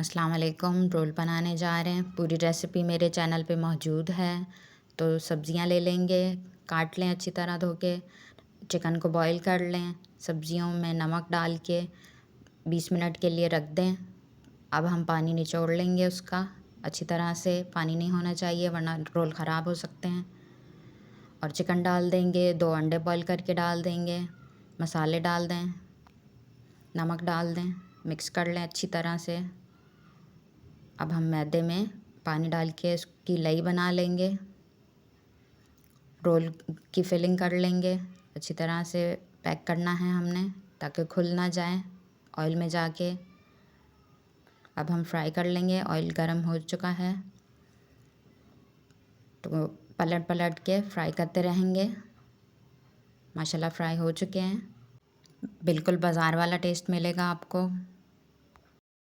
अस्सलाम वालेकुम। रोल बनाने जा रहे हैं। पूरी रेसिपी मेरे चैनल पे मौजूद है। तो सब्ज़ियाँ ले लेंगे, काट लें अच्छी तरह धो के। चिकन को बॉईल कर लें। सब्ज़ियों में नमक डाल के 20 मिनट के लिए रख दें। अब हम पानी निचोड़ लेंगे उसका अच्छी तरह से। पानी नहीं होना चाहिए वरना रोल ख़राब हो सकते हैं। और चिकन डाल देंगे, 2 अंडे बॉईल करके डाल देंगे, मसाले डाल दें, नमक डाल दें, मिक्स कर लें अच्छी तरह से। अब हम मैदे में पानी डाल के इसकी लई बना लेंगे। रोल की फिलिंग कर लेंगे अच्छी तरह से। पैक करना है हमने ताकि खुल ना जाए ऑयल में जाके। अब हम फ्राई कर लेंगे। ऑयल गरम हो चुका है तो पलट पलट के फ्राई करते रहेंगे। माशाल्लाह फ्राई हो चुके हैं। बिल्कुल बाज़ार वाला टेस्ट मिलेगा आपको।